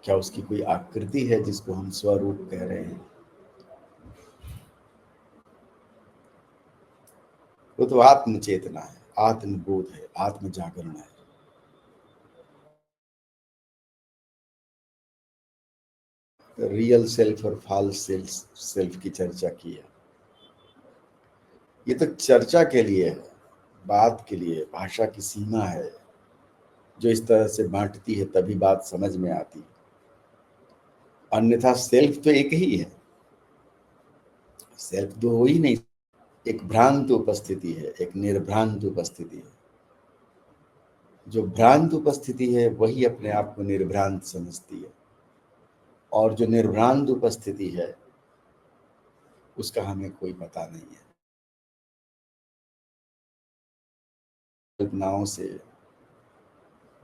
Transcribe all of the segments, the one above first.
क्या उसकी कोई आकृति है जिसको हम स्वरूप कह रहे हैं? वो तो आत्म चेतना है, आत्मबोध है, आत्म जागरण है। रियल सेल्फ और फॉल्स सेल्फ की चर्चा की है। ये तो चर्चा के लिए है, बात के लिए भाषा की सीमा है जो इस तरह से बांटती है, तभी बात समझ में आती है। अन्यथा सेल्फ तो एक ही है, सेल्फ तो हो ही नहीं। एक भ्रांत उपस्थिति है, एक निर्भ्रांत उपस्थिति है। जो भ्रांत उपस्थिति है वही अपने आप को निर्भ्रांत समझती है, और जो निर्भ्रांत उपस्थिति है उसका हमें कोई पता नहीं है। कल्पनाओं से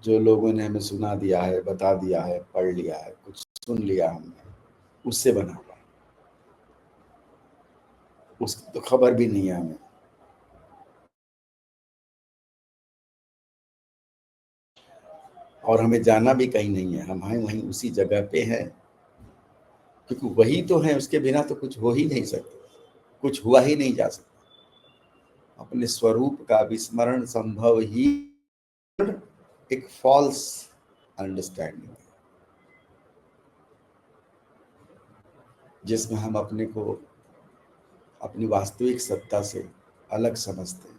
जो लोगों ने हमें सुना दिया है, बता दिया है, पढ़ लिया है, कुछ सुन लिया हमने, उससे बना हुआ, उसकी तो खबर भी नहीं है हमें। और हमें जाना भी कहीं नहीं है, हम हैं वहीं उसी जगह पे हैं, क्योंकि वही तो है, उसके बिना तो कुछ हो ही नहीं सकता, कुछ हुआ ही नहीं जा सकता। अपने स्वरूप का विस्मरण संभव ही एक फॉल्स अंडरस्टैंडिंग है, जिसमें हम अपने को अपनी वास्तविक सत्ता से अलग समझते हैं,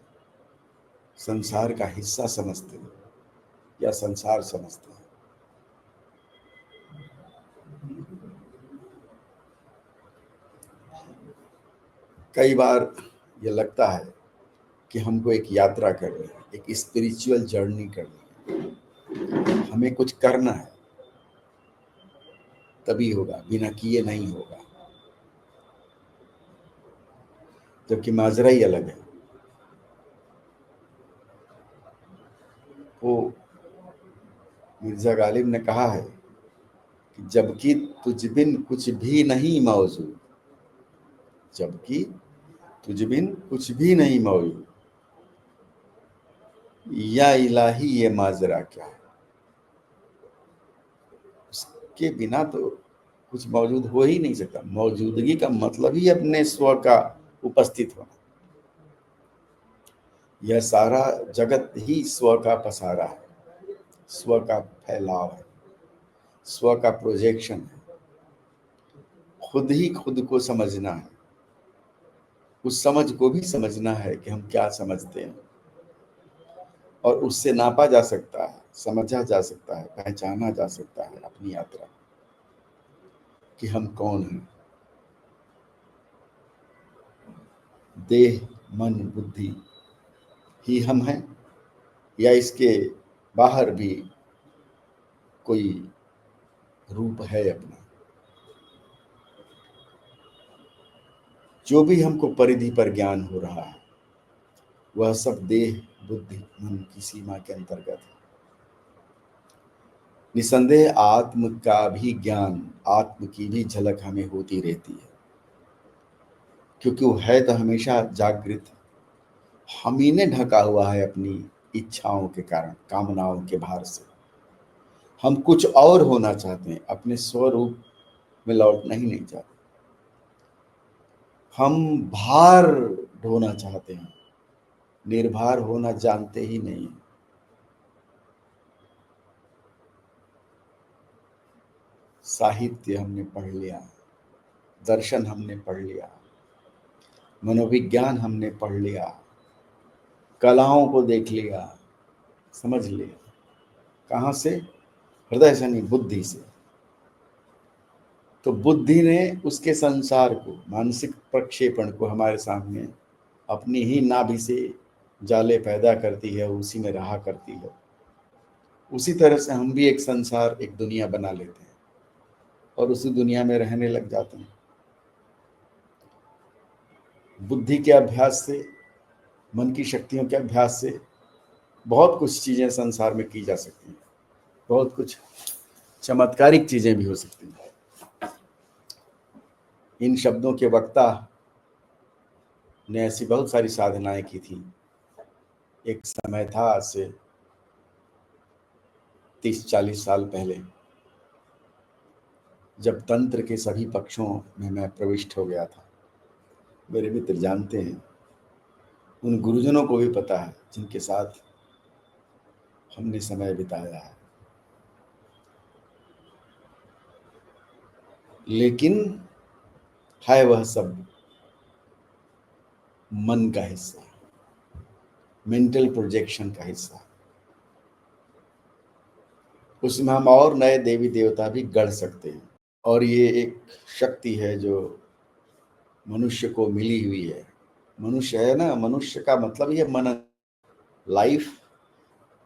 संसार का हिस्सा समझते हैं या संसार समझते हैं। कई बार ये लगता है कि हमको एक यात्रा करनी है, एक स्पिरिचुअल जर्नी करनी है, हमें कुछ करना है, तभी होगा, बिना किए नहीं होगा। जबकि माजरा ही अलग है। वो मिर्जा गालिब ने कहा है कि जबकि तुझ बिन कुछ भी नहीं मौजूद, जबकि तुझ बिन कुछ भी नहीं मौजूद, या इलाही ये माजरा क्या है। उसके बिना तो कुछ मौजूद हो ही नहीं सकता। मौजूदगी का मतलब ही अपने स्व का उपस्थित होना। यह सारा जगत ही स्व का पसारा है, स्व का फैलाव है, स्व का प्रोजेक्शन है। खुद ही खुद को समझना है, उस समझ को भी समझना है कि हम क्या समझते हैं, और उससे नापा जा सकता है, समझा जा सकता है, पहचाना जा सकता है अपनी यात्रा कि हम कौन हैं। देह, मन, बुद्धि ही हम हैं, या इसके बाहर भी कोई रूप है अपना। जो भी हमको परिधि पर ज्ञान हो रहा है वह सब देह, बुद्धि, मन की सीमा के अंतर्गत है। निसंदेह आत्म का भी ज्ञान, आत्म की भी झलक हमें होती रहती है, क्योंकि वो है तो हमेशा जागृत। हम ही ने ढका हुआ है अपनी इच्छाओं के कारण, कामनाओं के भार से। हम कुछ और होना चाहते हैं, अपने स्वरूप में लौटना ही नहीं चाहते। हम भार ढोना चाहते हैं, निर्भर होना जानते ही नहीं। साहित्य हमने पढ़ लिया, दर्शन हमने पढ़ लिया, मनोविज्ञान हमने पढ़ लिया, कलाओं को देख लिया, समझ लिया। कहाँ से? हृदय से नहीं, बुद्धि से। तो बुद्धि ने उसके संसार को, मानसिक प्रक्षेपण को हमारे सामने अपनी ही नाभि से जाले पैदा करती है, उसी में रहा करती है। उसी तरह से हम भी एक संसार, एक दुनिया बना लेते हैं और उसी दुनिया में रहने लग जाते हैं। बुद्धि के अभ्यास से, मन की शक्तियों के अभ्यास से बहुत कुछ चीजें संसार में की जा सकती हैं, बहुत कुछ चमत्कारिक चीजें भी हो सकती हैं। इन शब्दों के वक्ता ने ऐसी बहुत सारी साधनाएं की थी। एक समय था, आज से 30-40 साल पहले, जब तंत्र के सभी पक्षों में मैं प्रविष्ट हो गया था, मेरे मित्र जानते हैं, उन गुरुजनों को भी पता है जिनके साथ हमने समय बिताया है, लेकिन है वह सब मन का हिस्सा, मेंटल प्रोजेक्शन का हिस्सा। उसमें हम और नए देवी देवता भी गढ़ सकते हैं, और ये एक शक्ति है जो मनुष्य को मिली हुई है। मनुष्य है ना, मनुष्य का मतलब ये मन, लाइफ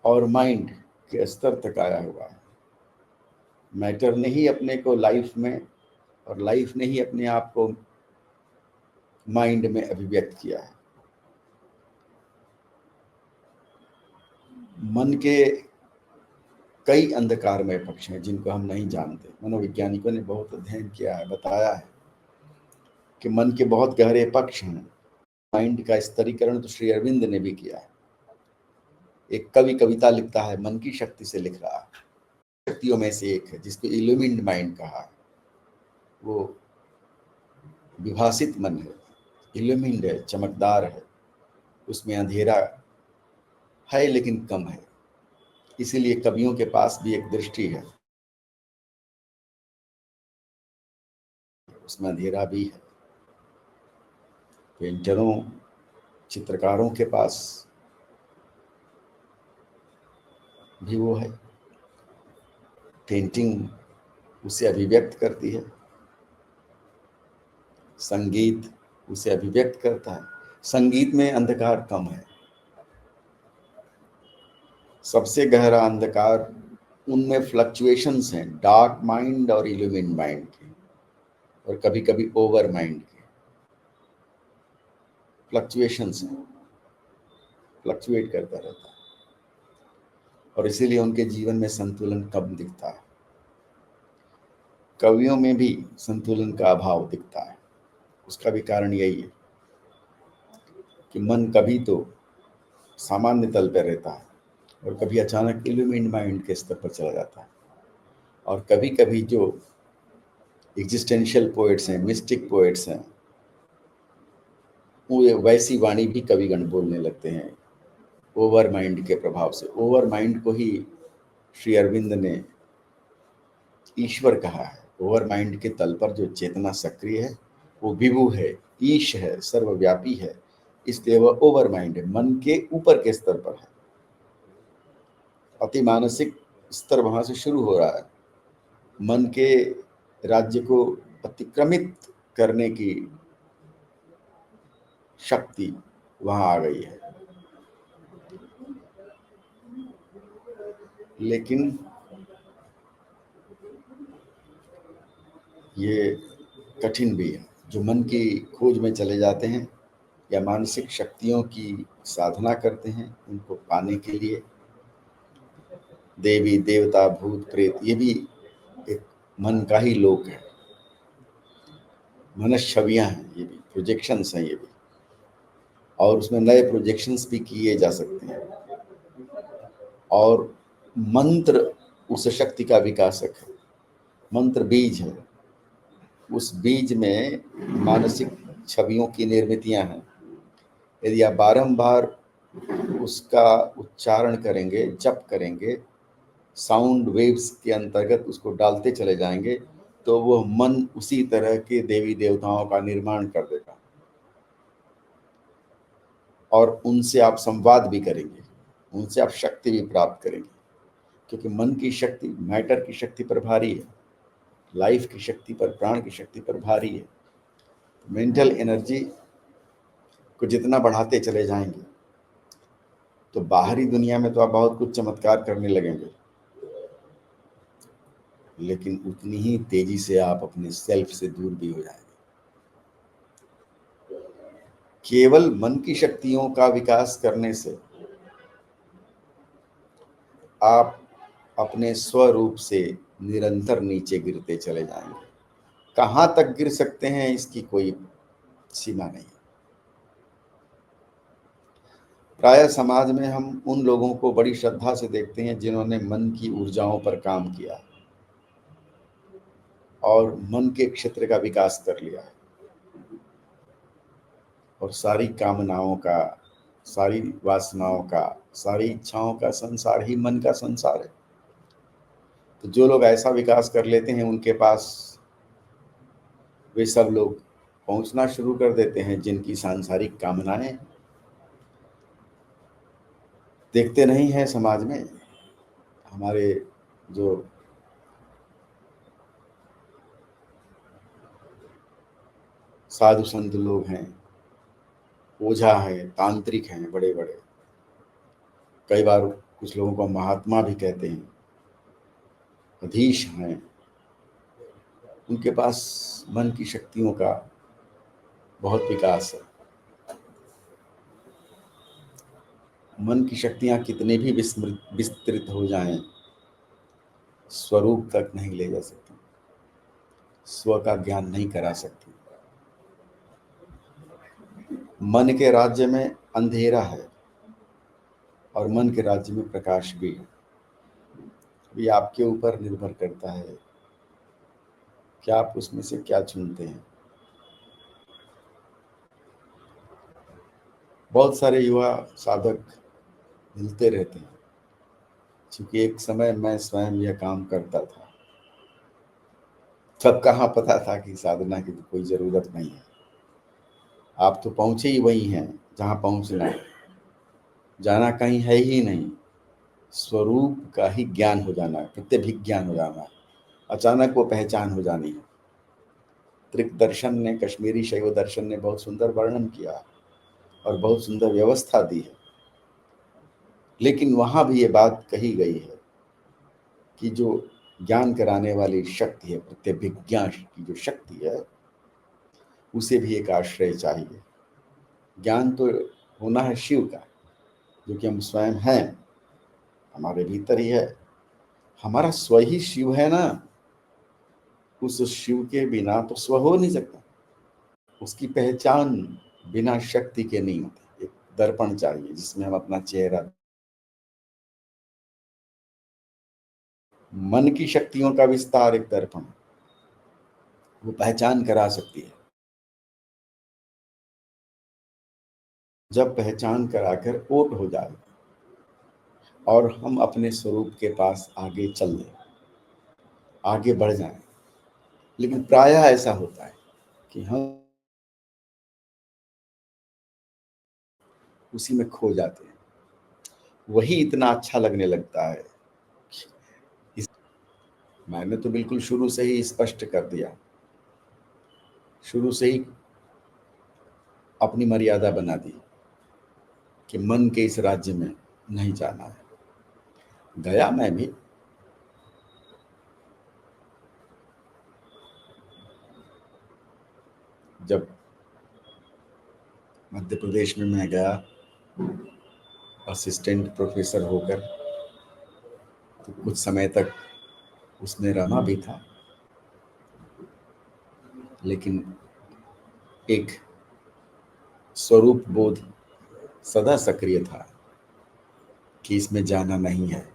और माइंड के स्तर तक आया हुआ है। मैटर ने ही अपने को लाइफ में, और लाइफ ने ही अपने आप को माइंड में अभिव्यक्त किया है। मन के कई अंधकारमय पक्ष हैं जिनको हम नहीं जानते। मनोवैज्ञानिकों ने बहुत अध्ययन किया है, बताया है कि मन के बहुत गहरे पक्ष हैं। माइंड का स्तरीकरण तो श्री अरविंद ने भी किया है। एक कवि कविता लिखता है, मन की शक्ति से लिख रहा है। शक्तियों में से एक है जिसको इल्यूमिन्ड माइंड कहा है। वो विभासित मन है, इल्यूमिन्ड है, चमकदार है, उसमें अंधेरा है लेकिन कम है। इसीलिए कवियों के पास भी एक दृष्टि है, उसमें अंधेरा भी है। पेंटरों, चित्रकारों के पास भी वो है। पेंटिंग उसे अभिव्यक्त करती है, संगीत उसे अभिव्यक्त करता है। संगीत में अंधकार कम है। सबसे गहरा अंधकार उनमें फ्लक्चुएशंस हैं, डार्क माइंड और इल्यूमिन माइंड के, और कभी कभी ओवर माइंड के फ्लक्चुएशंस हैं, फ्लक्चुएट करता रहता है, और इसीलिए उनके जीवन में संतुलन कम दिखता है। कवियों में भी संतुलन का अभाव दिखता है। उसका भी कारण यही है कि मन कभी तो सामान्य तल पर रहता है और कभी अचानक इल्यूमिन माइंड के स्तर पर चला जाता है। और कभी कभी जो एग्जिस्टेंशियल पोएट्स हैं, मिस्टिक पोएट्स हैं, वो वैसी वाणी भी कविगण बोलने लगते हैं ओवर माइंड के प्रभाव से। ओवर माइंड को ही श्री अरविंद ने ईश्वर कहा है। ओवर माइंड के तल पर जो चेतना सक्रिय है वो विभु है, ईश है, सर्वव्यापी है, इसलिए वह ओवर माइंड है, मन के ऊपर के स्तर पर है। अति मानसिक स्तर वहां से शुरू हो रहा है। मन के राज्य को अतिक्रमित करने की शक्ति वहां आ गई है। लेकिन ये कठिन भी है। जो मन की खोज में चले जाते हैं या मानसिक शक्तियों की साधना करते हैं, उनको पाने के लिए देवी देवता भूत प्रेत, ये भी एक मन का ही लोक है। मनस छवियां हैं, ये भी प्रोजेक्शंस हैं ये भी, और उसमें नए प्रोजेक्शंस भी किए जा सकते हैं। और मंत्र उस शक्ति का विकासक है। मंत्र बीज है, उस बीज में मानसिक छवियों की निर्मितियां हैं। यदि आप बारंबार उसका उच्चारण करेंगे, जप करेंगे, साउंड वेव्स के अंतर्गत उसको डालते चले जाएंगे, तो वो मन उसी तरह के देवी देवताओं का निर्माण कर देगा, और उनसे आप संवाद भी करेंगे, उनसे आप शक्ति भी प्राप्त करेंगे। क्योंकि मन की शक्ति मैटर की शक्ति पर भारी है, लाइफ की शक्ति पर, प्राण की शक्ति पर भारी है। मेंटल एनर्जी को जितना बढ़ाते चले जाएंगे तो बाहरी दुनिया में तो आप बहुत कुछ चमत्कार करने लगेंगे, लेकिन उतनी ही तेजी से आप अपने सेल्फ से दूर भी हो जाएंगे। केवल मन की शक्तियों का विकास करने से आप अपने स्वरूप से निरंतर नीचे गिरते चले जाएंगे। कहाँ तक गिर सकते हैं इसकी कोई सीमा नहीं। प्रायः समाज में हम उन लोगों को बड़ी श्रद्धा से देखते हैं जिन्होंने मन की ऊर्जाओं पर काम किया, और मन के क्षेत्र का विकास कर लिया है, और सारी कामनाओं का, सारी वासनाओं का, सारी इच्छाओं का संसार ही मन का संसार है। तो जो लोग ऐसा विकास कर लेते हैं उनके पास वे सब लोग पहुंचना शुरू कर देते हैं जिनकी सांसारिक कामनाएं देखते नहीं है समाज में। हमारे जो साधु संत लोग हैं, ओझा हैं, तांत्रिक हैं, बड़े बड़े, कई बार कुछ लोगों को महात्मा भी कहते हैं, अधीश हैं, उनके पास मन की शक्तियों का बहुत विकास है। मन की शक्तियां कितने भी विस्तृत हो जाएं, स्वरूप तक नहीं ले जा सकती, स्व का ज्ञान नहीं करा सकती। मन के राज्य में अंधेरा है और मन के राज्य में प्रकाश भी है। ये आपके ऊपर निर्भर करता है कि आप उसमें से क्या चुनते हैं। बहुत सारे युवा साधक मिलते रहते हैं, क्योंकि एक समय मैं स्वयं यह काम करता था, तब कहाँ पता था कि साधना की तो कोई ज़रूरत नहीं है। आप तो पहुँचे ही वही हैं जहाँ पहुँचना है, जाना कहीं है ही नहीं, स्वरूप का ही ज्ञान हो जाना है, प्रत्यभिज्ञान हो जाना है, अचानक वो पहचान हो जानी है। त्रिक दर्शन ने, कश्मीरी शैव दर्शन ने बहुत सुंदर वर्णन किया और बहुत सुंदर व्यवस्था दी है। लेकिन वहाँ भी ये बात कही गई है कि जो ज्ञान कराने वाली शक्ति है, प्रत्यभिज्ञान की जो शक्ति है, उसे भी एक आश्रय चाहिए। ज्ञान तो होना है शिव का, जो कि हम स्वयं हैं, हमारे भीतर ही है। हमारा स्व ही शिव है ना, उस शिव के बिना तो स्व हो नहीं सकता। उसकी पहचान बिना शक्ति के नहीं होती। एक दर्पण चाहिए जिसमें हम अपना चेहरा, मन की शक्तियों का विस्तार एक दर्पण, वो पहचान करा सकती है। जब पहचान कराकर ओट हो जाए और हम अपने स्वरूप के पास आगे चल दें, आगे बढ़ जाएं। लेकिन प्रायः ऐसा होता है कि हम उसी में खो जाते हैं, वही इतना अच्छा लगने लगता है। इस मैंने तो बिल्कुल शुरू से ही स्पष्ट कर दिया, शुरू से ही अपनी मर्यादा बना दी कि मन के इस राज्य में नहीं जाना है। गया मैं भी, जब मध्य प्रदेश में मैं गया असिस्टेंट प्रोफेसर होकर, तो कुछ समय तक उसमें रहना भी था, लेकिन एक स्वरूप बोध सदा सक्रिय था कि इसमें जाना नहीं है,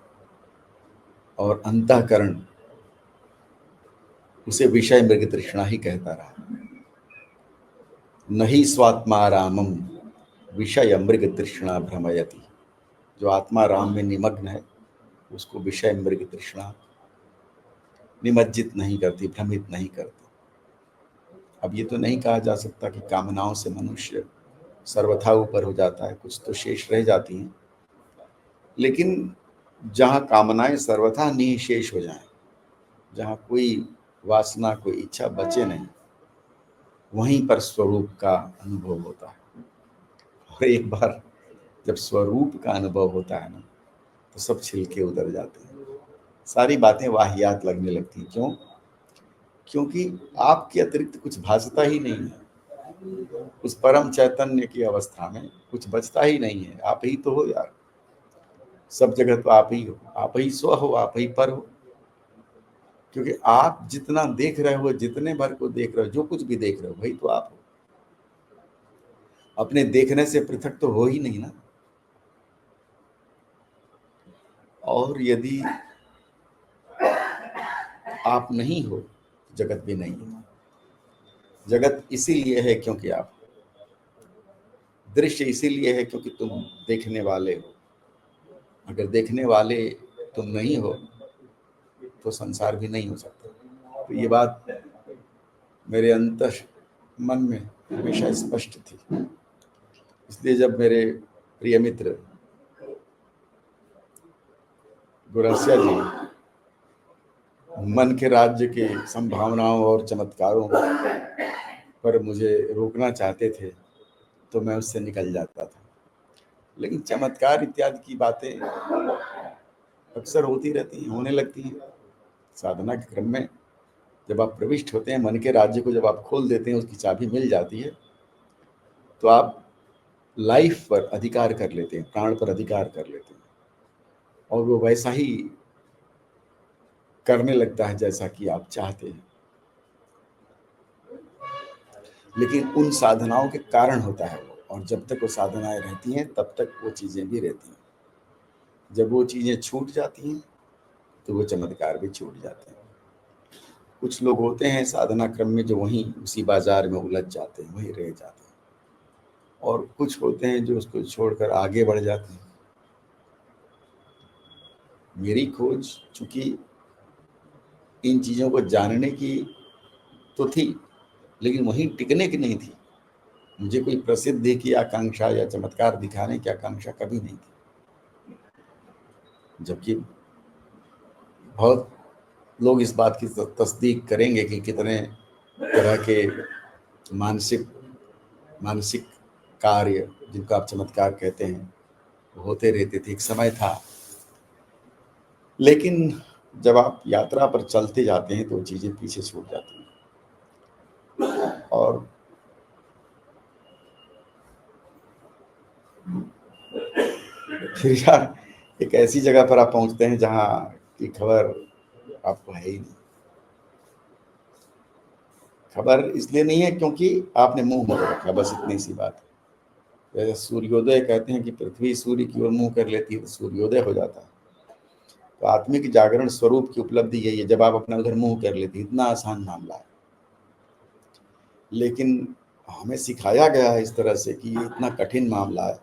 और अंतःकरण उसे विषय मृग तृष्णा ही कहता रहा। नहीं स्वात्मा रामम विषय मृग तृष्णा भ्रमयति। जो आत्मा राम में निमग्न है उसको विषय मृग तृष्णा निमज्जित नहीं करती, भ्रमित नहीं करती। अब ये तो नहीं कहा जा सकता कि कामनाओं से मनुष्य सर्वथा ऊपर हो जाता है, कुछ तो शेष रह जाती हैं, लेकिन जहाँ कामनाएं सर्वथा निःशेष हो जाएं, जहाँ कोई वासना, कोई इच्छा बचे नहीं, वहीं पर स्वरूप का अनुभव होता है। और एक बार जब स्वरूप का अनुभव होता है ना, तो सब छिलके उतर जाते हैं, सारी बातें वाहियात लगने लगती हैं। क्यों? क्योंकि आपके अतिरिक्त कुछ भासता ही नहीं है। उस परम चैतन्य की अवस्था में कुछ बचता ही नहीं है। आप ही तो हो यार, सब जगह तो आप ही हो, आप ही स्व हो, आप ही पर हो। क्योंकि आप जितना देख रहे हो, जितने भर को देख रहे हो, जो कुछ भी देख रहे हो, वही तो आप हो। अपने देखने से पृथक तो हो ही नहीं ना। और यदि आप नहीं हो जगत भी नहीं है। जगत इसीलिए है क्योंकि आप, दृश्य इसीलिए है क्योंकि तुम देखने वाले हो। अगर देखने वाले तुम नहीं हो तो संसार भी नहीं हो सकता। तो ये बात मेरे अंतर मन में हमेशा स्पष्ट थी। इसलिए जब मेरे प्रिय मित्र गुरसिया जी मन के राज्य के संभावनाओं और चमत्कारों पर मुझे रोकना चाहते थे तो मैं उससे निकल जाता था। लेकिन चमत्कार इत्यादि की बातें अक्सर होती रहती हैं, होने लगती हैं साधना के क्रम में। जब आप प्रविष्ट होते हैं, मन के राज्य को जब आप खोल देते हैं, उसकी चाबी मिल जाती है, तो आप लाइफ पर अधिकार कर लेते हैं, प्राण पर अधिकार कर लेते हैं, और वो वैसा ही करने लगता है जैसा कि आप चाहते हैं। लेकिन उन साधनाओं के कारण होता है वो, और जब तक वो साधनाएं रहती हैं तब तक वो चीजें भी रहती हैं। जब वो चीजें छूट जाती हैं तो वो चमत्कार भी छूट जाते हैं। कुछ लोग होते हैं साधना क्रम में जो वहीं उसी बाजार में उलझ जाते हैं, वहीं रह जाते हैं, और कुछ होते हैं जो उसको छोड़कर आगे बढ़ जाते हैं। मेरी खोज चूंकि इन चीजों को जानने की तो थी, लेकिन वहीं टिकने की नहीं थी। मुझे कोई प्रसिद्धि की आकांक्षा या चमत्कार दिखाने की आकांक्षा कभी नहीं थी। जबकि बहुत लोग इस बात की तस्दीक करेंगे कि कितने तरह के मानसिक मानसिक कार्य, जिनको आप चमत्कार कहते हैं, होते रहते थे। एक समय था, लेकिन जब आप यात्रा पर चलते जाते हैं तो वो चीजें पीछे छूट जाती हैं। और फिर यार एक ऐसी जगह पर आप पहुंचते हैं जहां की खबर आपको है ही नहीं। खबर इसलिए नहीं है क्योंकि आपने मुंह मोड़ रखा, बस इतनी सी बात है। जैसे सूर्योदय कहते हैं कि पृथ्वी सूर्य की ओर मुंह कर लेती है तो सूर्योदय हो जाता है। तो आत्मिक जागरण स्वरूप की उपलब्धि यही है, जब आप अपना उधर मुंह कर लेते हैं। इतना आसान मामला है, लेकिन हमें सिखाया गया है इस तरह से कि ये इतना कठिन मामला है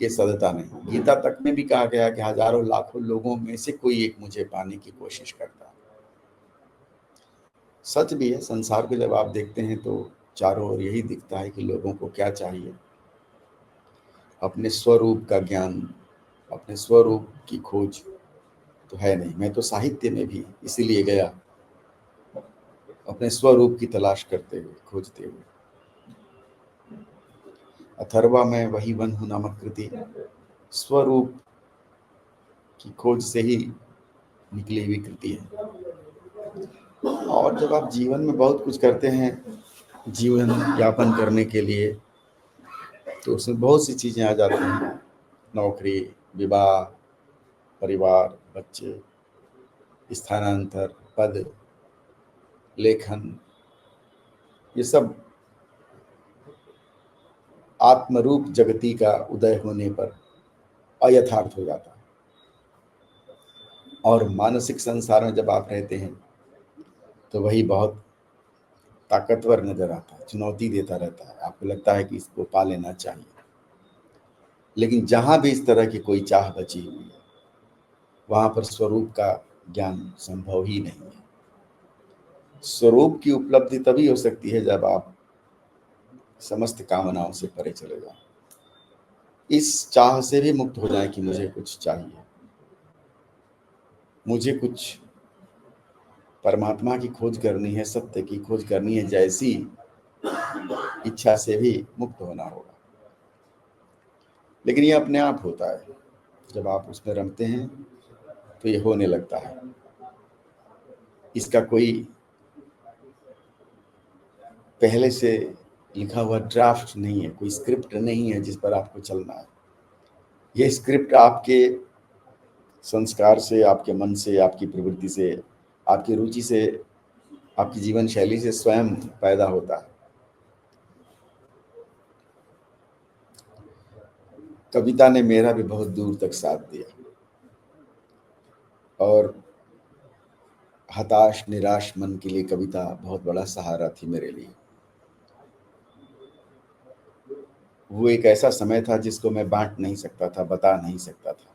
कि सदता नहीं। गीता तक में भी कहा गया कि हजारों लाखों लोगों में से कोई एक मुझे पाने की कोशिश करता है। सच भी है। संसार को जब आप देखते हैं तो चारों ओर यही दिखता है कि लोगों को क्या चाहिए, अपने स्वरूप का ज्ञान, अपने स्वरूप की खोज तो है नहीं। मैं तो साहित्य में भी इसीलिए गया, अपने स्वरूप की तलाश करते हुए, खोजते हुए। अथर्वा में वही वन हूं नामक कृति स्वरूप की खोज से ही निकली हुई कृति है। और जब आप जीवन में बहुत कुछ करते हैं जीवन यापन करने के लिए, तो उसमें बहुत सी चीजें आ जाती हैं। नौकरी, विवाह, परिवार, बच्चे, स्थानांतर, पद, लेखन, ये सब आत्मरूप जगती का उदय होने पर अयथार्थ हो जाता है। और मानसिक संसार में जब आप रहते हैं तो वही बहुत ताकतवर नजर आता है, चुनौती देता रहता है। आपको लगता है कि इसको पा लेना चाहिए, लेकिन जहां भी इस तरह की कोई चाह बची हुई है वहां पर स्वरूप का ज्ञान संभव ही नहीं है। स्वरूप की उपलब्धि तभी हो सकती है जब आप समस्त कामनाओं से परे चले जाएं, इस चाह से भी मुक्त हो जाए कि मुझे कुछ चाहिए, मुझे कुछ परमात्मा की खोज करनी है, सत्य की खोज करनी है, जैसी इच्छा से भी मुक्त होना होगा। लेकिन ये अपने आप होता है, जब आप उसमें रमते हैं तो ये होने लगता है। इसका कोई पहले से लिखा हुआ ड्राफ्ट नहीं है, कोई स्क्रिप्ट नहीं है जिस पर आपको चलना है। ये स्क्रिप्ट आपके संस्कार से, आपके मन से, आपकी प्रवृत्ति से, आपकी रुचि से, आपकी जीवन शैली से स्वयं पैदा होता है। कविता ने मेरा भी बहुत दूर तक साथ दिया, और हताश निराश मन के लिए कविता बहुत बड़ा सहारा थी मेरे लिए। वो एक ऐसा समय था जिसको मैं बांट नहीं सकता था, बता नहीं सकता था।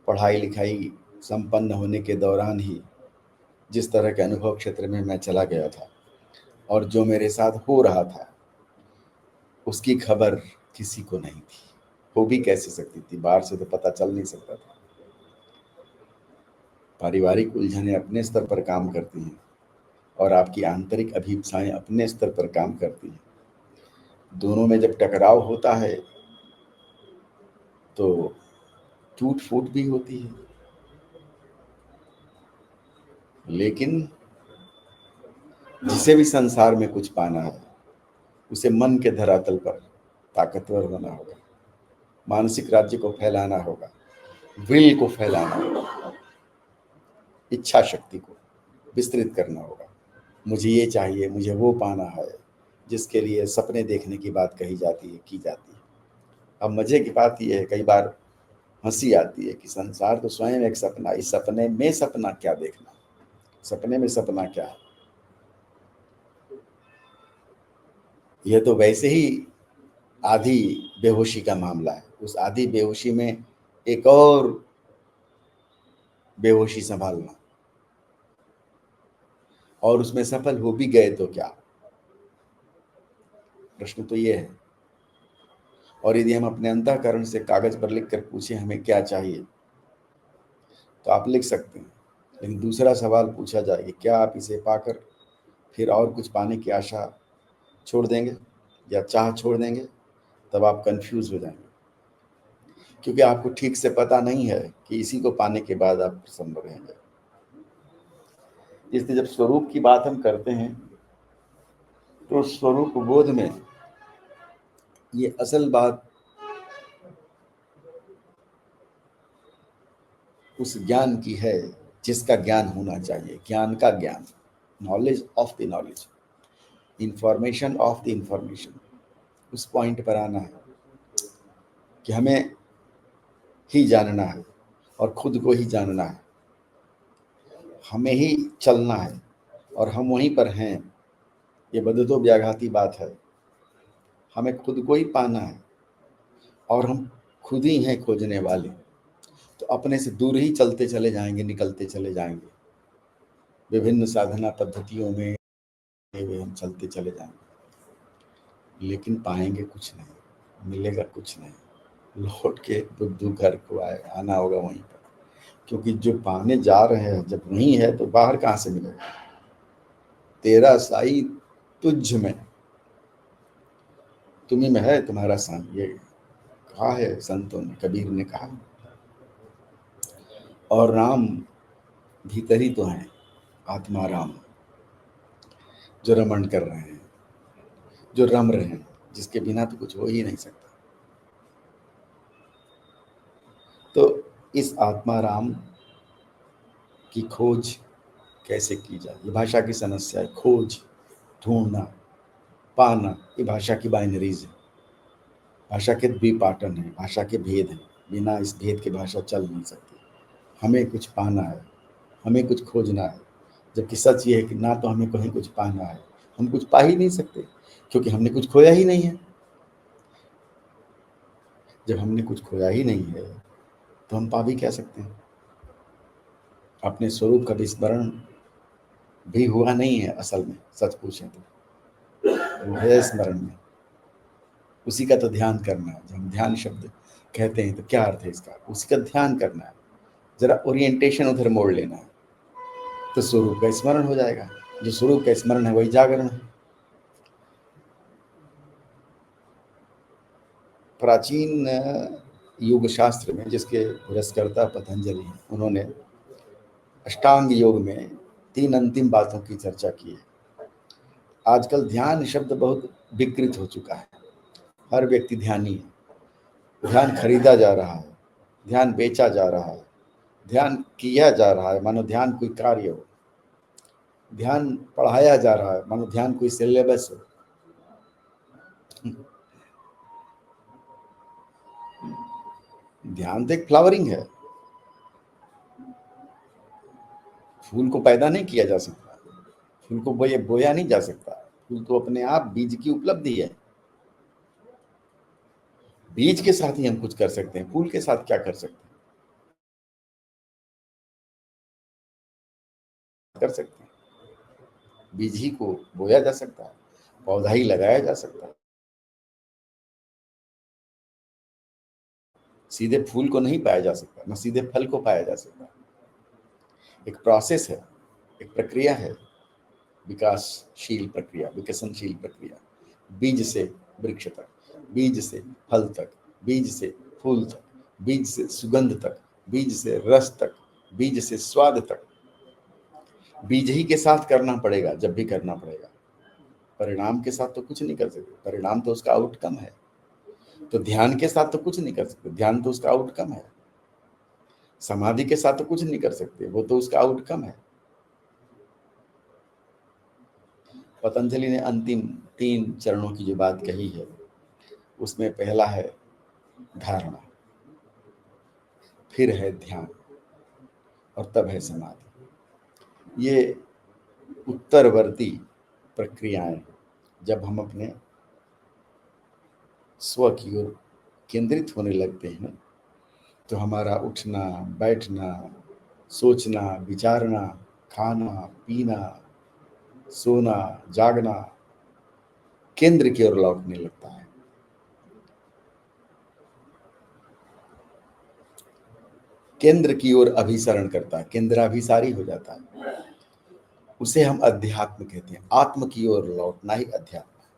पढ़ाई लिखाई संपन्न होने के दौरान ही जिस तरह के अनुभव क्षेत्र में मैं चला गया था और जो मेरे साथ हो रहा था उसकी खबर किसी को नहीं थी। हो भी कैसे सकती थी, बाहर से तो पता चल नहीं सकता था। पारिवारिक उलझनें अपने स्तर पर काम करती हैं और आपकी आंतरिक अभिप्साएं अपने स्तर पर काम करती हैं। दोनों में जब टकराव होता है तो टूट फूट भी होती है। लेकिन जिसे भी संसार में कुछ पाना है उसे मन के धरातल पर ताकतवर होना होगा, मानसिक राज्य को फैलाना होगा, विल को फैलाना होगा, इच्छा शक्ति को विस्तृत करना होगा। मुझे ये चाहिए, मुझे वो पाना है, जिसके लिए सपने देखने की बात कही जाती है, की जाती है। अब मजे की बात यह है, कई बार हंसी आती है कि संसार तो स्वयं एक सपना, इस सपने में सपना क्या देखना, सपने में सपना क्या है। यह तो वैसे ही आधी बेहोशी का मामला है। उस आधी बेहोशी में एक और बेहोशी संभालना, और उसमें सफल हो भी गए तो क्या। प्रश्न तो ये है। और यदि हम अपने अंतःकरण से कागज पर लिख कर पूछे हमें क्या चाहिए तो आप लिख सकते हैं, लेकिन दूसरा सवाल पूछा जाए कि क्या आप इसे पाकर फिर और कुछ पाने की आशा छोड़ देंगे या चाह छोड़ देंगे, तब आप कंफ्यूज हो जाएंगे, क्योंकि आपको ठीक से पता नहीं है कि इसी को पाने के बाद आप प्रसन्न रहेंगे। इसलिए जब स्वरूप की बात हम करते हैं तो स्वरूप बोध में ये असल बात उस ज्ञान की है जिसका ज्ञान होना चाहिए, ज्ञान का ज्ञान, knowledge of the knowledge, information of the information. उस पॉइंट पर आना है कि हमें ही जानना है और खुद को ही जानना है, हमें ही चलना है और हम वहीं पर हैं। ये बदतो व्याघाती बात है। हमें खुद को ही पाना है और हम खुद ही हैं खोजने वाले। तो अपने से दूर ही चलते चले जाएंगे, निकलते चले जाएंगे, विभिन्न साधना पद्धतियों में हम चलते चले जाएंगे, लेकिन पाएंगे कुछ नहीं, मिलेगा कुछ नहीं। लौट के बुद्धू घर को आना होगा वहीं पर, क्योंकि जो पाने जा रहे हैं जब वहीं है तो बाहर कहाँ से मिलेगा। तेरा साई तुझ में, तुम्ही में है तुम्हारा सान, ये कहा है संतों ने, कबीर ने कहा। और राम भीतर ही तो है, आत्मा राम जो रमण कर रहे हैं, जो रम रहे हैं, जिसके बिना तो कुछ हो ही नहीं सकता। तो इस आत्मा राम की खोज कैसे की जाए, ये भाषा की समस्या है। खोज, ढूंढना, पाना, ये भाषा की बाइनरीज है, भाषा के द्विपाटन है, भाषा के भेद हैं। बिना इस भेद के भाषा चल नहीं सकती। हमें कुछ पाना है, हमें कुछ खोजना है, जबकि सच ये है कि ना तो हमें कहीं कुछ पाना है, हम कुछ पा ही नहीं सकते, क्योंकि हमने कुछ खोया ही नहीं है। जब हमने कुछ खोया ही नहीं है तो हम पा भी क्या सकते हैं। अपने स्वरूप का विस्मरण भी हुआ नहीं है असल में, सच पूछें तो वो है स्मरण में। उसी का तो ध्यान करना है। जब हम ध्यान शब्द कहते हैं तो क्या अर्थ है इसका, उसी का ध्यान करना है, जरा ओरिएंटेशन उधर मोड़ लेना है, तो स्वरूप का स्मरण हो जाएगा। जो स्वरूप का स्मरण है वही जागरण है। प्राचीन योग शास्त्र में, जिसके पुरस्कर्ता पतंजलि हैं, उन्होंने अष्टांग योग में 3 अंतिम बातों की चर्चा की है। आजकल ध्यान शब्द बहुत विकृत हो चुका है। हर व्यक्ति ध्यानी है। ध्यान खरीदा जा रहा है, ध्यान बेचा जा रहा है, ध्यान किया जा रहा है मानो ध्यान कोई कार्य हो, ध्यान पढ़ाया जा रहा है मानो ध्यान कोई सिलेबस हो। ध्यान तो एक फ्लावरिंग है, फूल को पैदा नहीं किया जा सकता, फूल को बोया नहीं जा सकता, फूल तो अपने आप बीज की उपलब्धि है। बीज के साथ ही हम कुछ कर सकते हैं, फूल के साथ क्या कर सकते हैं? कर सकते हैं, बीज ही को बोया जा सकता है, पौधा ही लगाया जा सकता है। सीधे फूल को नहीं पाया जा सकता, न सीधे फल को पाया जा सकता। एक प्रोसेस है, एक प्रक्रिया है, विकासशील प्रक्रिया, विकसनशील प्रक्रिया। बीज से वृक्ष तक, बीज से फल तक, बीज से फूल तक, बीज से सुगंध तक, बीज से रस तक, बीज से स्वाद तक। बीज ही के साथ करना पड़ेगा जब भी करना पड़ेगा। परिणाम के साथ तो कुछ नहीं कर सकते, परिणाम तो उसका आउटकम है। तो ध्यान के साथ तो कुछ नहीं कर सकते, ध्यान तो उसका आउटकम है। समाधि के साथ तो कुछ नहीं कर सकते, वो तो उसका आउटकम है। पतंजलि ने अंतिम 3 चरणों की जो बात कही है, उसमें पहला है धारणा, फिर है ध्यान, और तब है समाधि। ये उत्तरवर्ती प्रक्रियाएं जब हम अपने स्व की ओर केंद्रित होने लगते हैं, तो हमारा उठना, बैठना, सोचना, विचारना, खाना, पीना, सोना, जागना केंद्र की ओर लौटने लगता है। केंद्र की ओर अभिसरण करता है, केंद्राभिसारी हो जाता है। उसे हम अध्यात्म कहते हैं। आत्म की ओर लौटना ही अध्यात्म है।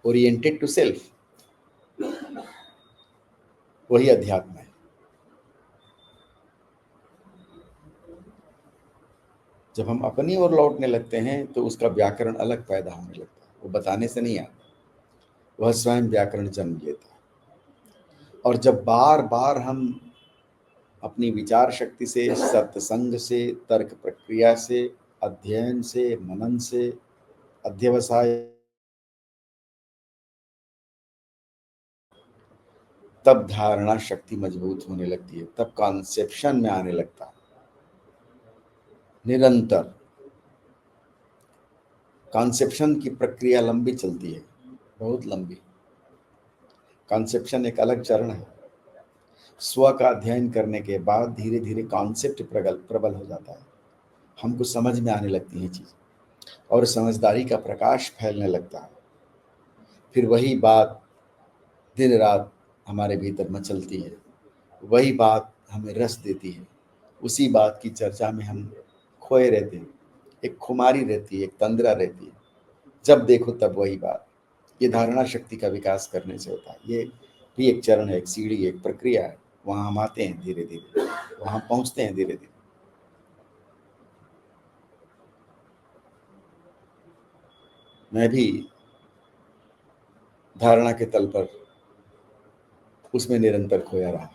ओरिएंटेड टू सेल्फ, वही अध्यात्म है। जब हम अपनी ओर लौटने लगते हैं तो उसका व्याकरण अलग पैदा होने लगता है। वो बताने से नहीं आता, वह स्वयं व्याकरण जन्म लेता है। और जब बार बार हम अपनी विचार शक्ति से, सत्संग से, तर्क प्रक्रिया से, अध्ययन से, मनन से, अध्यवसाय, तब धारणा शक्ति मजबूत होने लगती है, तब कॉन्सेप्शन में आने लगता है। निरंतर कॉन्सेप्शन की प्रक्रिया लंबी चलती है, बहुत लंबी। कॉन्सेप्शन एक अलग चरण है। स्व का अध्ययन करने के बाद धीरे धीरे कॉन्सेप्ट प्रबल हो जाता है, हमको समझ में आने लगती है चीज, और समझदारी का प्रकाश फैलने लगता है। फिर वही बात दिन रात हमारे भीतर मचलती है, वही बात हमें रस देती है, उसी बात की चर्चा में हम खोए रहते हैं। एक खुमारी रहती है, एक तंद्रा रहती है, जब देखो तब वही बात। ये धारणा शक्ति का विकास करने से होता है। ये भी एक चरण है, एक सीढ़ी, एक प्रक्रिया है। वहां हम आते हैं धीरे धीरे, वहां पहुंचते हैं धीरे धीरे। मैं भी धारणा के तल पर उसमें निरंतर खोया रहा।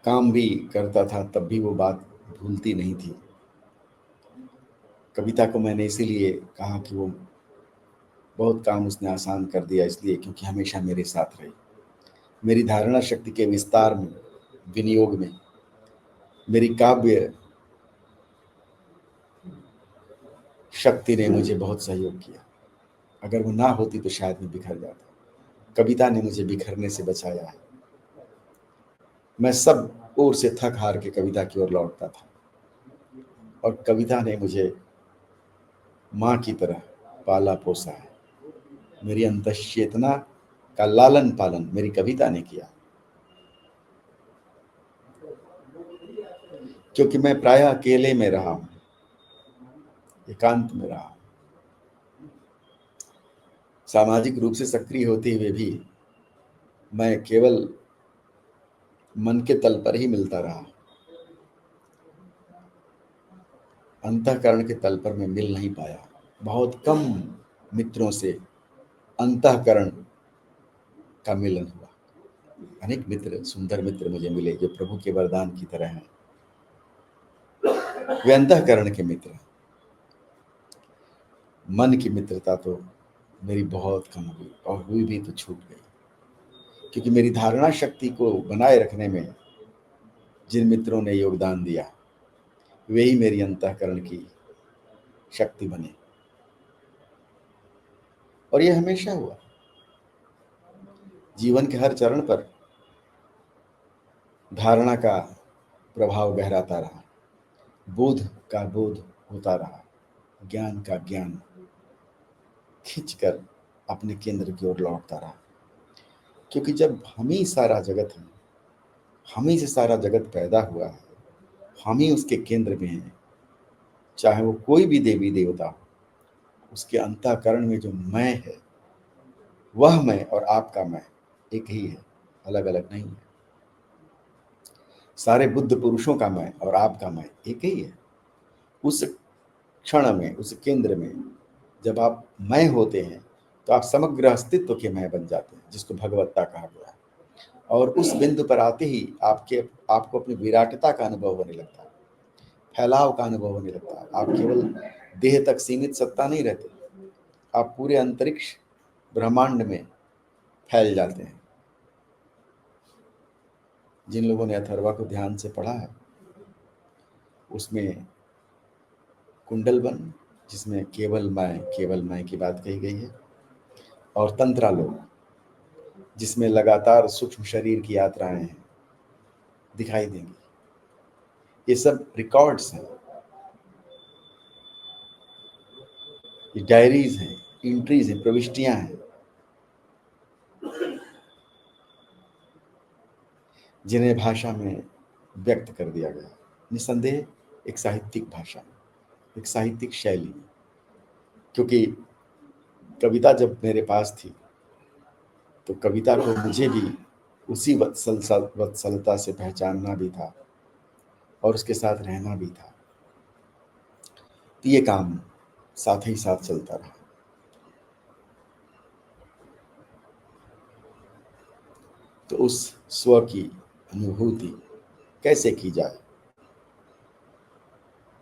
काम भी करता था तब भी वो बात भूलती नहीं थी। कविता को मैंने इसीलिए कहा कि वो बहुत काम उसने आसान कर दिया, इसलिए क्योंकि हमेशा मेरे साथ रही। मेरी धारणा शक्ति के विस्तार में, विनियोग में मेरी काव्य शक्ति ने मुझे बहुत सहयोग किया। अगर वो ना होती तो शायद मैं बिखर जाता। कविता ने मुझे बिखरने से बचाया है। मैं सब ओर से थक हार के कविता की ओर लौटता था, और कविता ने मुझे माँ की तरह पाला पोसा है। मेरी अंतश्चेतना का लालन पालन मेरी कविता ने किया, क्योंकि मैं प्रायः अकेले में रहा हूं, एकांत में रहा हूं। सामाजिक रूप से सक्रिय होते हुए भी मैं केवल मन के तल पर ही मिलता रहा। अंतःकरण के तल पर मैं मिल नहीं पाया। बहुत कम मित्रों से अंतःकरण का मिलन हुआ। अनेक मित्र, सुंदर मित्र मुझे मिले जो प्रभु के वरदान की तरह हैं। वे अंतःकरण के मित्र हैं। मन की मित्रता तो मेरी बहुत कम हुई, और हुई भी तो छूट गई, क्योंकि मेरी धारणा शक्ति को बनाए रखने में जिन मित्रों ने योगदान दिया वे ही मेरी अंतःकरण की शक्ति बने। और ये हमेशा हुआ। जीवन के हर चरण पर धारणा का प्रभाव गहराता रहा, बोध का बोध होता रहा, ज्ञान का ज्ञान खींचकर अपने केंद्र की ओर लौटता रहा। क्योंकि जब हम ही सारा जगत है, हम ही से सारा जगत पैदा हुआ है, हम ही उसके केंद्र में हैं, चाहे वो कोई भी देवी देवता हो, उसके अंतःकरण में जो मैं है वह मैं और आपका मैं एक ही है, अलग अलग नहीं है। सारे बुद्ध पुरुषों का मैं और आपका मैं एक ही है। उस क्षण में, उस केंद्र में जब आप मैं होते हैं तो आप समग्र अस्तित्व के मैं बन जाते हैं, जिसको भगवत्ता कहा गया है। और उस बिंदु पर आते ही आपको अपनी विराटता का अनुभव होने लगता है, फैलाव का अनुभव होने लगता है। आप केवल देह तक सीमित सत्ता नहीं रहते, आप पूरे अंतरिक्ष ब्रह्मांड में फैल जाते हैं। जिन लोगों ने अथर्वा को ध्यान से पढ़ा है उसमें कुंडलवन, जिसमें केवल मैं की बात कही गई है, और तंत्रालोक, जिसमें लगातार सूक्ष्म शरीर की यात्राएं हैं, दिखाई देंगी। ये सब रिकॉर्ड्स हैं, ये डायरीज हैं, एंट्रीज हैं, प्रविष्टियां हैं, जिन्हें भाषा में व्यक्त कर दिया गया। निसंदेह एक साहित्यिक भाषा, एक साहित्यिक शैली। क्योंकि कविता जब मेरे पास थी तो कविता को मुझे भी उसी वत्सलता से पहचानना भी था और उसके साथ रहना भी था। तो ये काम साथ ही साथ चलता रहा। तो उस स्व की अनुभूति कैसे की जाए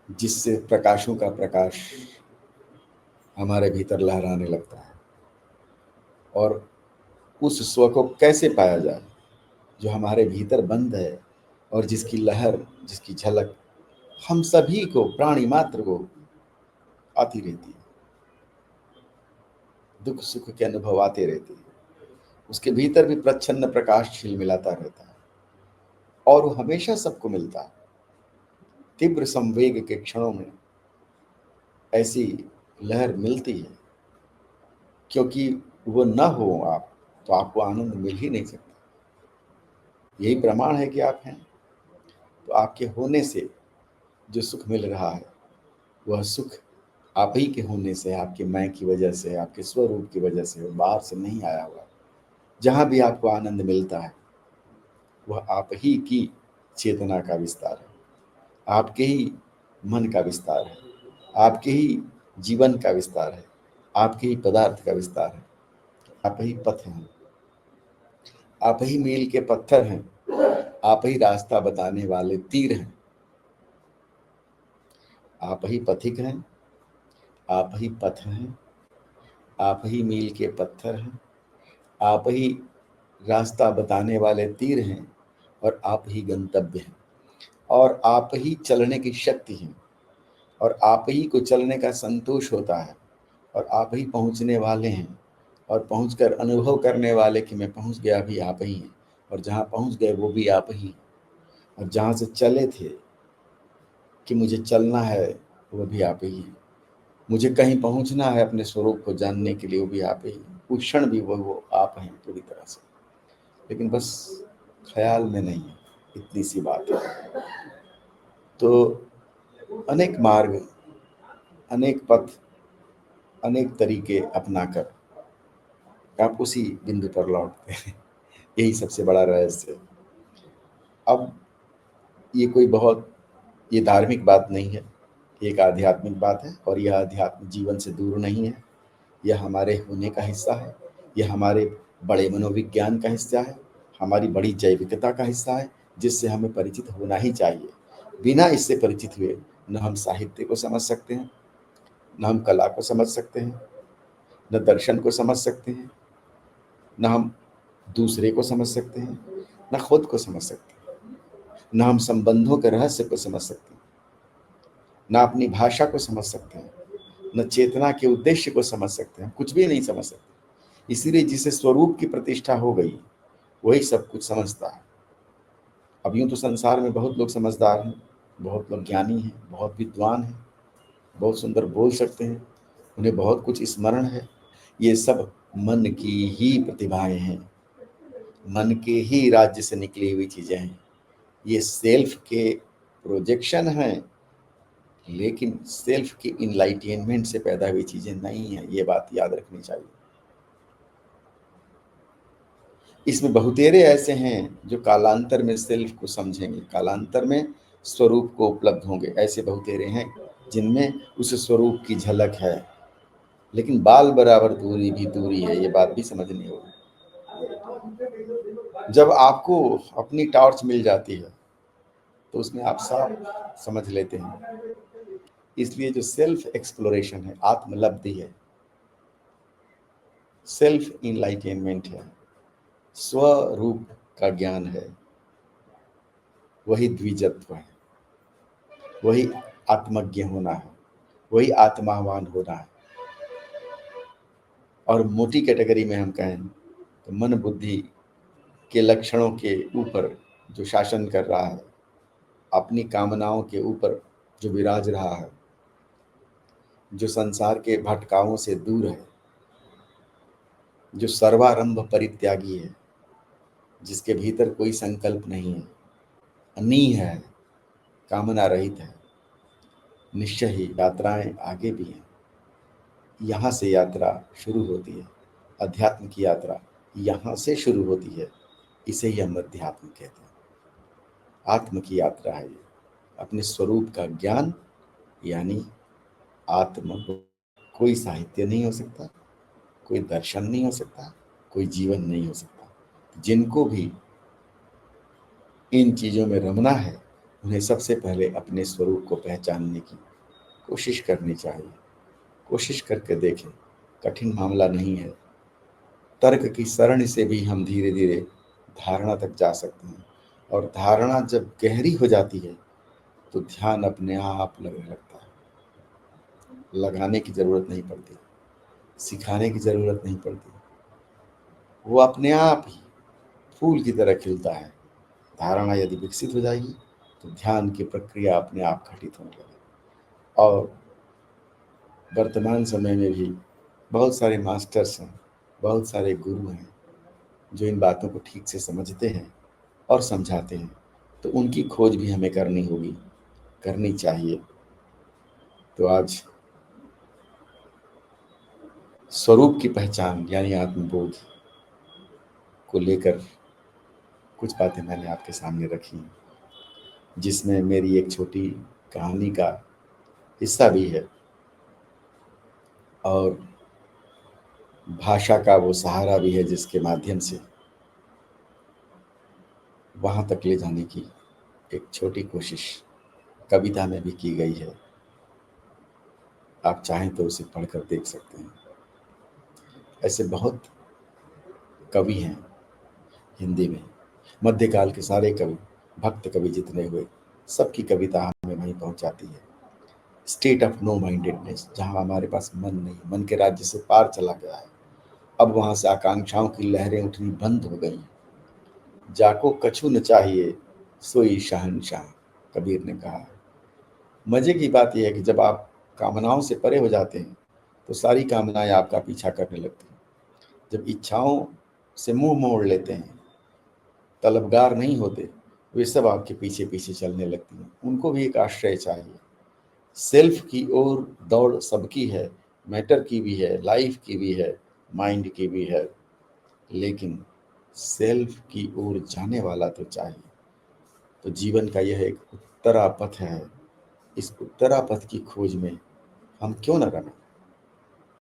जिससे प्रकाशों का प्रकाश हमारे भीतर लहराने लगता है, और उस स्व को कैसे पाया जाए जो हमारे भीतर बंद है और जिसकी लहर, जिसकी झलक हम सभी को, प्राणी मात्र को आती रहती है, दुख सुख के अनुभव आते रहते हैं। उसके भीतर भी प्रच्छन्न प्रकाश झिलमिलाता रहता है और वो हमेशा सबको मिलता है। तीव्र संवेग के क्षणों में ऐसी लहर मिलती है, क्योंकि वो न हो आप तो आपको आनंद मिल ही नहीं सकता। यही प्रमाण है कि आप हैं। तो आपके होने से जो सुख मिल रहा है वह सुख आप ही के होने से, आपके मैं की वजह से, आपके स्वरूप की वजह से, बाहर से नहीं आया हुआ। जहां भी आपको आनंद मिलता है वह आप ही की चेतना का विस्तार है, आपके ही मन का विस्तार है, आपके ही जीवन का विस्तार है, आपके ही पदार्थ का विस्तार है। आप ही पथ हैं, आप ही मील के पत्थर हैं, आप ही रास्ता बताने वाले तीर हैं, आप ही पथिक हैं, आप ही पथ हैं, आप ही मील के पत्थर हैं, आप ही रास्ता बताने वाले तीर हैं, और आप ही गंतव्य हैं, और आप ही चलने की शक्ति हैं, और आप ही को चलने का संतोष होता है, और आप ही पहुंचने वाले हैं, और पहुंचकर अनुभव करने वाले कि मैं पहुंच गया भी आप ही हैं, और जहां पहुंच गए वो भी आप ही, और जहां से चले थे कि मुझे चलना है वो भी आप ही हैं, मुझे कहीं पहुंचना है अपने स्वरूप को जानने के लिए वो भी आप ही, उस क्षण भी वो आप हैं पूरी तरह से। लेकिन बस ख्याल में नहीं है, इतनी सी बात है। तो अनेक मार्ग, अनेक पथ, अनेक तरीके अपनाकर आप उसी बिंदु पर लौटते हैं। यही सबसे बड़ा रहस्य है। अब ये कोई बहुत, ये धार्मिक बात नहीं है, एक आध्यात्मिक बात है, और यह आध्यात्म जीवन से दूर नहीं है। यह हमारे होने का हिस्सा है, यह हमारे बड़े मनोविज्ञान का हिस्सा है, हमारी बड़ी जैविकता का हिस्सा है, जिससे हमें परिचित होना ही चाहिए। बिना इससे परिचित हुए न हम साहित्य को समझ सकते हैं, न हम कला को समझ सकते हैं, न दर्शन को समझ सकते हैं, न हम दूसरे को समझ सकते हैं, न खुद को समझ सकते हैं। न हम संबंधों के रहस्य को समझ सकते हैं, न अपनी भाषा को समझ सकते हैं, न चेतना के उद्देश्य को समझ सकते हैं, कुछ भी नहीं समझ सकते। इसीलिए जिसे स्वरूप की प्रतिष्ठा हो गई वही सब कुछ समझता है। अब यूं तो संसार में बहुत लोग समझदार हैं, बहुत लोग ज्ञानी हैं, बहुत विद्वान हैं, बहुत सुंदर बोल सकते हैं, उन्हें बहुत कुछ स्मरण है। ये सब मन की ही प्रतिभाएं हैं, मन के ही राज्य से निकली हुई चीजें हैं। ये सेल्फ के प्रोजेक्शन हैं, लेकिन सेल्फ की इनलाइटमेंट से पैदा हुई चीजें नहीं है। ये बात याद रखनी चाहिए। इसमें बहुतेरे ऐसे हैं जो कालांतर में सेल्फ को समझेंगे, कालांतर में स्वरूप को उपलब्ध होंगे। ऐसे बहुतेरे हैं जिनमें उस स्वरूप की झलक है, लेकिन बाल बराबर दूरी भी दूरी है। ये बात भी समझनी होगी। जब आपको अपनी टॉर्च मिल जाती है तो उसमें आप साफ समझ लेते हैं। इसलिए जो सेल्फ एक्सप्लोरेशन है, आत्मलब्धि है, सेल्फ इनलाइटमेंट है, स्वरूप का ज्ञान है, वही द्विजत्व है, वही आत्मज्ञ होना है, वही आत्मावान होना है। और मोटी कैटेगरी में हम कहें तो मन बुद्धि के लक्षणों के ऊपर जो शासन कर रहा है, अपनी कामनाओं के ऊपर जो विराज रहा है, जो संसार के भटकाओं से दूर है, जो सर्वारंभ परित्यागी है, जिसके भीतर कोई संकल्प नहीं है, अनी है, कामना रहित है, निश्चय ही यात्राएं आगे भी हैं। यहाँ से यात्रा शुरू होती है, अध्यात्म की यात्रा यहाँ से शुरू होती है। इसे ही हम अध्यात्म कहते हैं। आत्म की यात्रा है ये, अपने स्वरूप का ज्ञान, यानी आत्म। कोई साहित्य नहीं हो सकता, कोई दर्शन नहीं हो सकता, कोई जीवन नहीं हो सकता। जिनको भी इन चीज़ों में रमना है, उन्हें सबसे पहले अपने स्वरूप को पहचानने की कोशिश करनी चाहिए। कोशिश करके देखें, कठिन मामला नहीं है। तर्क की सरणी से भी हम धीरे धीरे धारणा तक जा सकते हैं, और धारणा जब गहरी हो जाती है तो ध्यान अपने आप लगने लगता है। लगाने की जरूरत नहीं पड़ती, सिखाने की जरूरत नहीं पड़ती, वो अपने आप ही फूल की तरह खिलता है। धारणा यदि विकसित हो जाएगी तो ध्यान की प्रक्रिया अपने आप घटित होने लगेगी। और वर्तमान समय में भी बहुत सारे मास्टर्स हैं, बहुत सारे गुरु हैं जो इन बातों को ठीक से समझते हैं और समझाते हैं। तो उनकी खोज भी हमें करनी होगी, करनी चाहिए। तो आज स्वरूप की पहचान यानी आत्मबोध को लेकर कुछ बातें मैंने आपके सामने रखी, जिसमें मेरी एक छोटी कहानी का हिस्सा भी है और भाषा का वो सहारा भी है, जिसके माध्यम से वहाँ तक ले जाने की एक छोटी कोशिश कविता में भी की गई है। आप चाहें तो उसे पढ़कर देख सकते हैं। ऐसे बहुत कवि हैं हिंदी में, मध्यकाल के सारे कवि, भक्त कवि जितने हुए, सबकी कविता हमें वहीं पहुंचाती है। स्टेट ऑफ नो माइंडेडनेस, जहाँ हमारे पास मन नहीं, मन के राज्य से पार चला गया है। अब वहां से आकांक्षाओं की लहरें उठनी बंद हो गई। जाको कछु न चाहिए सोई शहंशाह, कबीर ने कहा। मजे की बात यह है कि जब आप कामनाओं से परे हो जाते हैं तो सारी कामनाएं आपका पीछा करने लगती हैं। जब इच्छाओं से मुंह मोड़ लेते हैं, तलबगार नहीं होते, वे सब आपके पीछे पीछे चलने लगती हैं। उनको भी एक आश्रय चाहिए। सेल्फ की ओर दौड़ सबकी है, मैटर की भी है, लाइफ की भी है, माइंड की भी है, लेकिन सेल्फ की ओर जाने वाला तो चाहिए। तो जीवन का यह एक उत्तरा पथ है। इस उत्तरा पथ की खोज में हम क्यों न रमें।